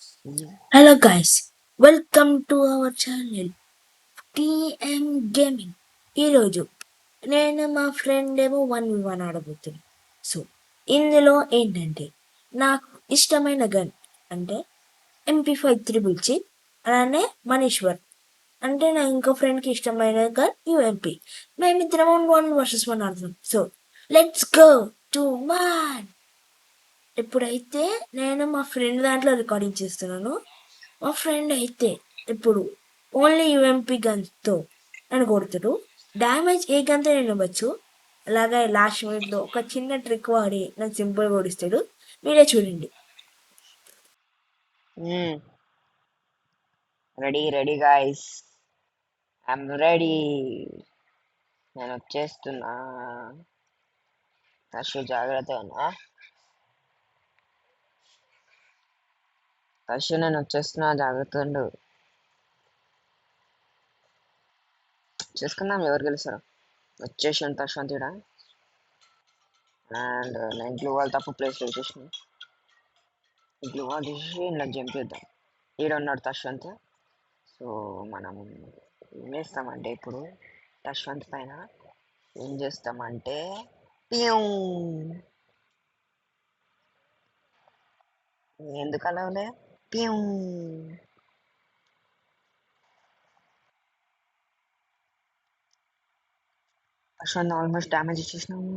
Hello guys, welcome to our channel TM Gaming. ఈరోజు నేను మా ఫ్రెండ్ ఏమో 1v1 ఆడబోతున్నాను. సో ఇందులో ఏంటంటే నాకు ఇష్టమైన గన్ అంటే MP5 త్రిబుల్ చి, అలానే మనీశ్వర్ అంటే నా ఇంకో ఫ్రెండ్కి ఇష్టమైన గన్ UMP. మేమిద్దరం 1 vs 1 ఆడుతున్నాం. So let's go to man. ఇప్పుడైతే నేను మా ఫ్రెండ్ దాంట్లో రికార్డింగ్ చేస్తున్నాను. మా ఫ్రెండ్ అయితే ఇప్పుడు ఓన్లీ యూఎంపీ గన్తో నన్ను కొడతాడు. డ్యామేజ్ ఏ గన్తో నేను ఇవ్వచ్చు. అలాగే లాస్ట్ మినిట్లో ఒక చిన్న ట్రిక్ వాడి నన్ను సింపుల్ ఓడిస్తాడు. మీరే చూడండి. Ready ready guys, I'm ready. నేను వచ్చేస్తున్నా. కషు జాగ్రత్త ఉన్నా. కషు నేను వచ్చేస్తున్నా, జాగ్రత్త ఉండు. చేసుకుందాం ఎవరు గెలుస్తారో. వచ్చేసాను తశ్వంత్ ఈడ. అండ్ నేను గ్లూ వాల్ తప్పు ప్లేస్ వచ్చేసిన. గ్లూ వాల్ తీసి ఇలా జంప్ చేద్దాం. ఈడ ఉన్నాడు తశ్వంత్. సో మనం ఏం చేస్తామంటే ఇప్పుడు తశ్వంత్ పైన ఏం చేస్తామంటే పియూ. ఎందుకు అలవలే? పియూ. తశ్వంత్ ఆల్మోస్ట్ డ్యామేజ్ ఇచ్చేసినాము.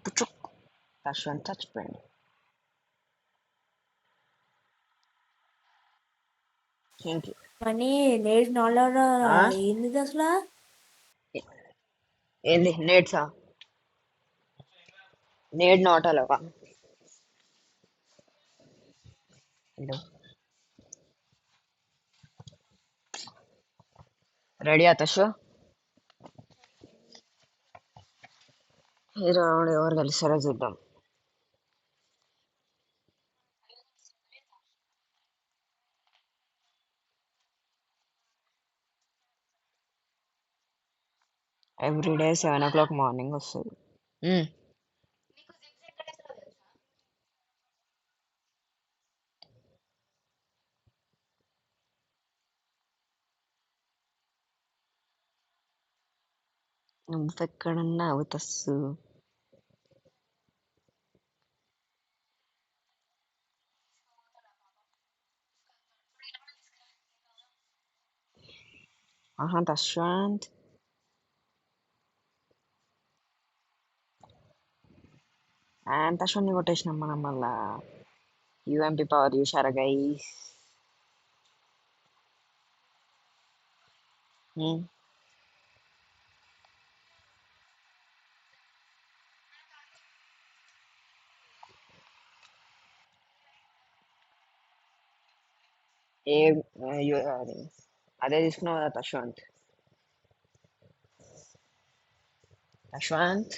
పుచ్చుక్. తశ్వంత్ చచ్చిపోయాడు. Thank you. కానీ నేను నాలో ఏంది అసలు. ఏంది నేడ్సా? నేడ్ నాట్ అలవా? రెడీ తషు? ఈ రౌండ్ ఎవరు గెలుస్తారో చూద్దాం. ఎవ్రీడే 7 o'clock మార్నింగ్ వస్తుంది. నువ్వెక్కడున్నా అవుతస్సు. ఆహా తశ్వంత్. అండ్ తశ్వంత్ని కొట్టేసినాం మనం మళ్ళా. యూఎంపీ పవర్ చూసారా గైస్? ఏ అదే తీసుకున్నావు కదా తశ్వంత్? తశ్వంత్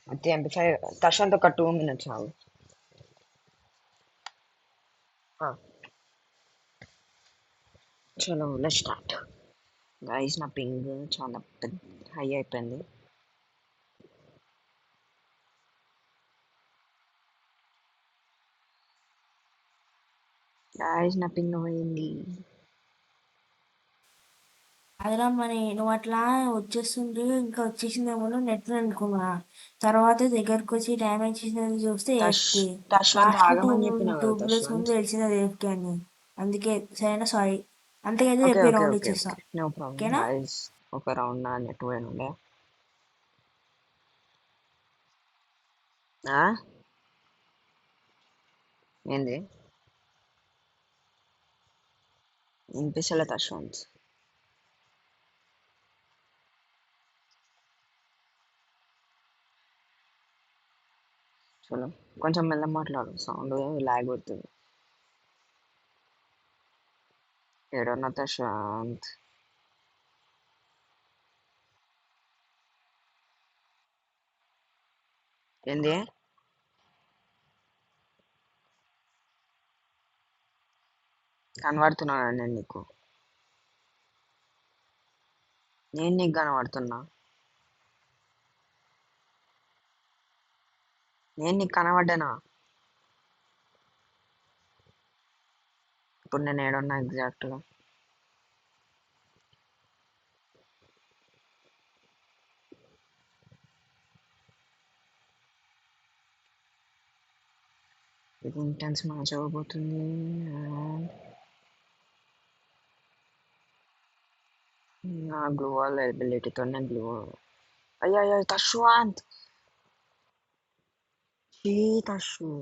అంతే ఎంపీ5. తశ్వంత్ ఒక 2 minutes ఆగు. చలో లెట్స్ స్టార్ట్. గైస్ నా పింగ్ చాలా హై అయిపోయింది. గైస్ నా పింగ్ పోయింది. అదిరా మరి నువ్వు అట్లా వచ్చేస్తుంటే ఇంకా వచ్చేసిందేమో నెట్ అనుకున్నా. తర్వాత దగ్గరకు వచ్చి డ్యామేజ్ చేసినది చూస్తే ఏఎఫ్కే. తశ్వంత్ లాస్ట్ టూ ఆగమని చెప్పినావు టూ కదా బుల్లెట్స్ ముందు తశ్వంత్. తెలిసింది అది ఏఎఫ్కే అని. అందుకే సరేనా, సారీ. అంతకైతే ఓకే చెప్పి ఓకే రౌండ్ ఓకే ఇచ్చేస్తా. ఓకే నో ప్రాబ్లం ఓకేనా? గైస్. ఒక రౌండ్ నా నెట్ పోయినుండే. ఏంది వినిపిస్తలే తశ్వంత్? చలో కొంచెం మెల్ల మాట్లాడు, సౌండ్ లాగ్ అవుతుంది. ఏడన్నా తశ్వంత్? ఏంది? కనబడుతున్నాను నేను నీకు. నేను నీకు కనబడుతున్నా. నేను నీకు కనబడ్డానా? ఇప్పుడు నేను ఏడున్నా ఎగ్జాక్ట్గా? ఇది ఇంటెన్స్ మ్యాచ్ అవ్వబోతుంది. నా గ్లూ వాల్ ఎబిలిటీతో నేను గ్లూ అయ్యో అయ్యో తశ్వంత్ చీ తశ్వు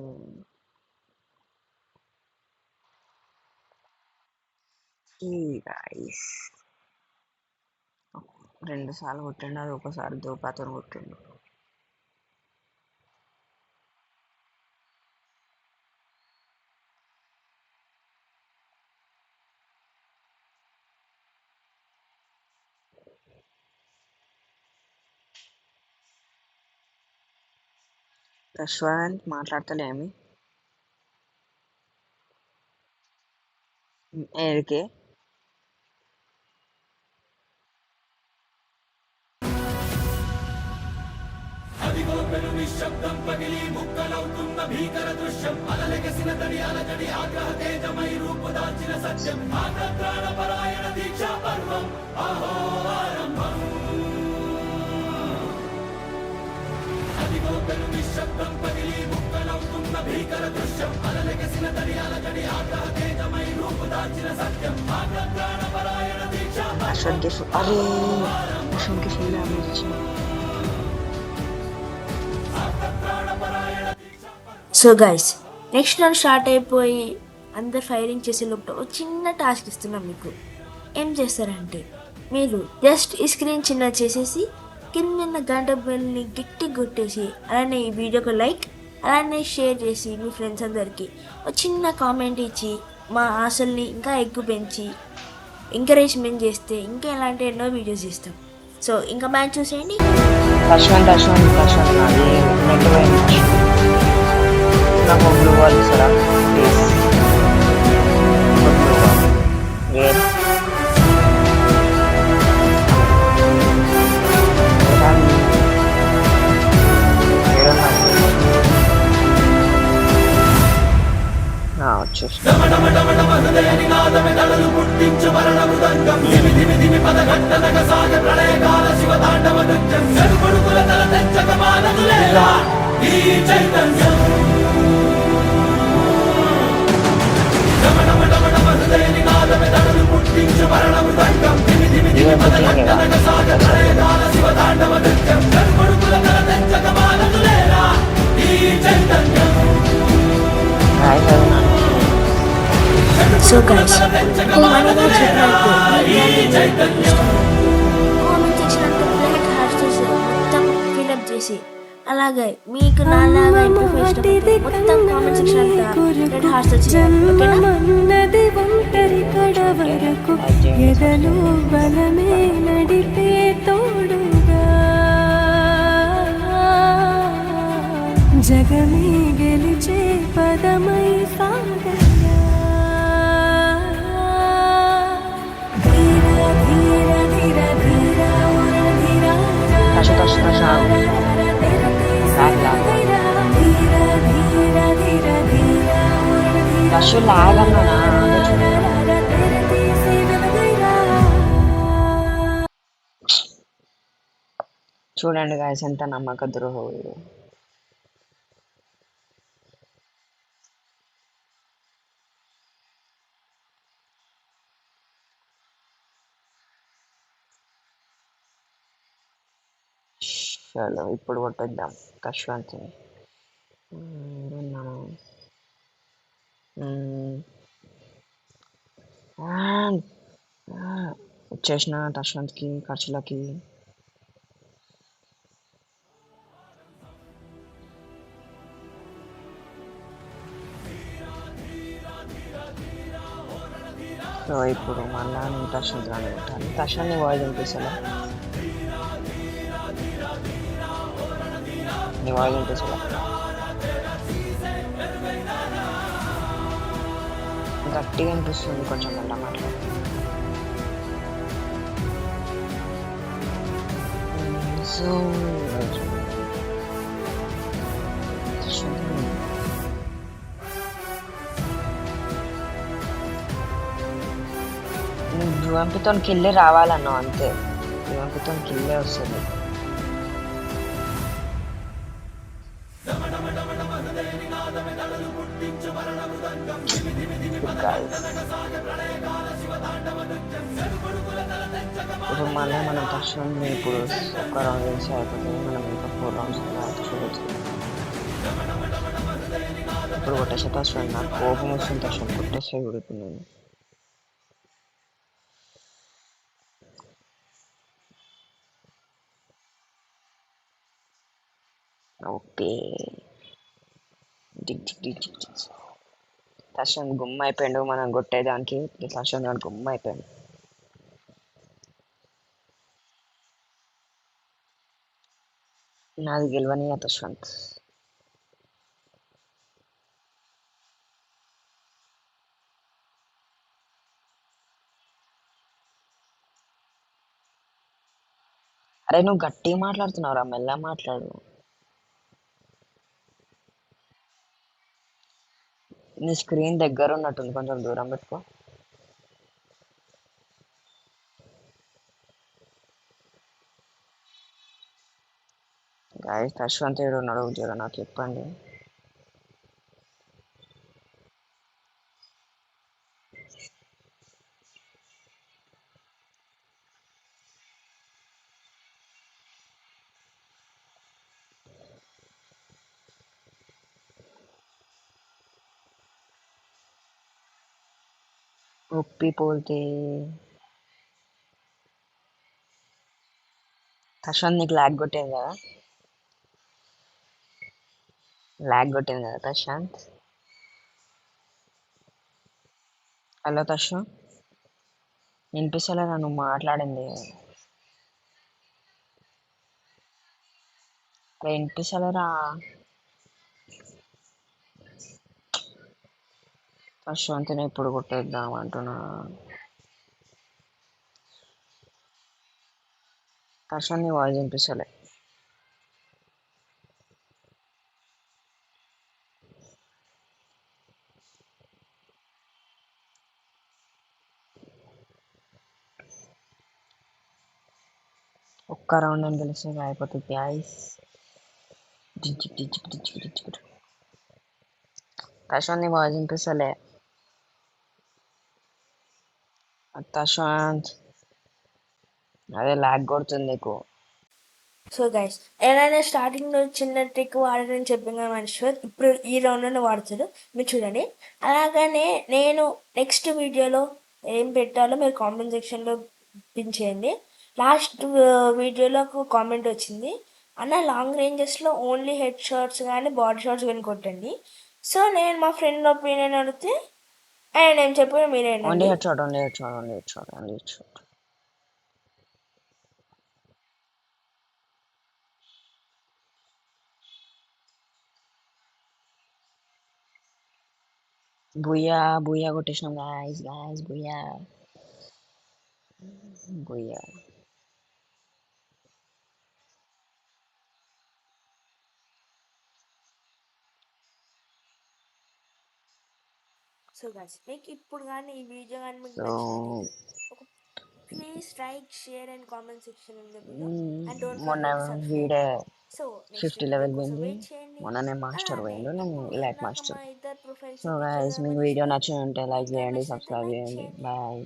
చీ గైస్ 2 సార్లు కొట్టిండు, అది ఒకసారి దోపాతో కొట్టిండు. తశ్వంత్ మాట్లాడతలేమి ఏడికి? అదిగో పెను నిశ్శబ్దం పగిలి ముక్కలవుతున్న భీకర దృశ్యం, అలలెగసిన తడి అలజడి ఆగ్రహ తేజమై రూపుదాల్చిన సత్యం, ఆగ్రహ పరాయణ దీక్షా పర్వం అహో ఆరంభం. అదిగో పెను నిశ్శబ్దం పగిలి ముక్కలవుతున్న భీకర దృశ్యం, అలలెగసిన తడి అలజడి ఆగ్రహ తేజమై రూపుదాల్చిన సత్యం, ఆగ్రహ పరాయణ దీక్షా అశ్వంత్కి అరే అశ్వంత్కి ఫుల్ డ్యామేజ్ ఇచ్చింది. So guys, next round start అయిపోయి అందరు ఫైరింగ్ చేసే లోపల ఒక చిన్న టాస్క్ ఇస్తున్నాం మీకు. ఏం చేస్తారంటే మీరు జస్ట్ ఈ స్క్రీన్ చిన్న చేసేసి కింద గంట బెల్ని గట్టి కొట్టేసి అలానే ఈ వీడియోకి లైక్ అలానే షేర్ చేసి మీ ఫ్రెండ్స్ అందరికీ ఒక చిన్న కామెంట్ ఇచ్చి మా ఆశల్ని ఇంకా ఎక్కువ పెంచి ఎంకరేజ్మెంట్ చేస్తే ఇంకా ఇలాంటి ఎన్నో వీడియోస్ ఇస్తాం. సో ఇంకా మ్యాచ్ చూసేయండి. తశ్వంత్ నాది నెట్ పోయింది. నాకు బ్లూ వాల్ ఇస్తారా ప్లీజ్? బ్లూ వాల్ వేర్ వచ్చేసి సో గైస్, కామెంట్ చేసినట్టు బ్లాక్ హార్ట్స్ మొత్తం ఫిల్అప్ చేసి అలాగే మీకు నాలాగా మొత్తం కామెంట్ సెక్షన్ అంతా రెడ్ హార్ట్స్ వచ్చాయి. ఓకేనా? జగమే గెలిచే పదమై సాగ చూడండి గాయస్ ఎంత నమ్మక ద్రోహం. చలో ఇప్పుడు కొట్టేద్దాం తశ్వంత్ని. వచ్చేసిన తశ్వంత్కి ఖర్చులకి. సో ఇప్పుడు మళ్ళా నేను తశ్వంత్ కానీ పెట్టాలి. తశ్వంత్ని వాయిస్ వినిపిస్తలే, నీ వాయిస్ వినిపిస్తలే. గట్టిగా అనిపిస్తుంది కొంచెం మళ్ళీ మాట్లాడు. సో యువంపితో కిల్లే రావాలన్నావు అంతే. యువంపితో కిల్లే వస్తుంది. ఇప్పుడు మళ్ళీ మనం తక్షణం ఇప్పుడు ఒక రౌండ్ వేసి అయిపోతుంది. మనం ఇంకా 4 రౌండ్స్ చూడొచ్చు. ఇప్పుడు కొట్టేసే తక్షణం నాకు కోపం వస్తుంది. తక్షణం కొట్టేసే ఉడుకున్నాను. ఓకే తక్షణం గుమ్మ అయిపోయాడు. మనం కొట్టేదానికి తక్షణం గుమ్మ అయిపోయాడు. నాది గెలవని తశ్వంత్. అరే నువ్వు గట్టిగా మాట్లాడుతున్నావురా, మెల్లగా మాట్లాడు. నీ స్క్రీన్ దగ్గర ఉన్నట్టుంది, కొంచెం దూరం పెట్టుకో. గాయస్ తశ్వంత్ ఏడు ఉన్నాడు, జర నాకు చెప్పండి. ఉప్పి పోతే తశ్వంత్ నీకు లాగ్ కొట్టింది కదా, లాగ్ కొట్టింది కదా తశ్వంత్. హలో తశ్వంత్, వినిపిస్తలేదా నువ్వు మాట్లాడింది? అరే వినిపిస్తలేరా తశ్వంత్ని ఎప్పుడు కొట్టేద్దాం అంటున్నా. తశ్వంత్ నీ వాయిస్ వినిపిస్తలే. ఒక్క రౌండ్ అని గెలిస్తే అయిపోతుంది గాయస్. తశ్వంత్ నీ వాయిస్ వినిపిస్తలే. తశ్వంత్ అదే లాగ్ కొడుతుంది నీకు. సో గైస్, ఏదైనా స్టార్టింగ్లో చిన్న ట్రిక్ వాడని చెప్పిన మనిషి ఇప్పుడు ఈ రౌండ్లోనే వాడుతాడు, మీరు చూడండి. అలాగనే నేను నెక్స్ట్ వీడియోలో ఏం పెట్టాలో మీరు కామెంట్ సెక్షన్లో పిన్ చేయండి. లాస్ట్ వీడియోలో ఒక కామెంట్ వచ్చింది, అన్న లాంగ్ రేంజెస్లో ఓన్లీ హెడ్ షాట్స్ కానీ బాడీ షాట్స్ కానీ కొట్టండి. సో నేను మా ఫ్రెండ్ ఒపీనియన్ అడిగితే ఆయన ఏం చెప్పారు మీరేంటి? Only head shot, only head shot, only head shot, only head shot. బుయ్యా బుయ్యా కొట్టేసినాం గాయస్, గాయస్ బుయ్యా బుయ్యా. సో గైస్, మీకు ఇప్పుడు కానీ ఈ వీడియో కానీ మీకు సో నచ్చినట్లయితే please like, share and comment section ఉంది అండ్ డోంట్ మొన్న ఫర్గెట్ టు సబ్స్క్రైబ్. వీడే సో నెక్స్ట్ 50 వీడియో లెవెల్ కోసం పోయింది. వెయిట్ చేయండి. మొన్ననే మాస్టర్ అలానే పోయిండు, నేను ఇప్పుడు ఇలాక్ ఇందాక మాస్టర్. మా ఇద్దరు ప్రొఫైల్స్ సో గైస్ మీకు వీడియో నచ్చి ఉంటే లైక్ మీకు చేయండి, నచ్చినట్లయితే సబ్స్క్రైబ్ లైక్ చేయండి. చేయండి. బాయ్.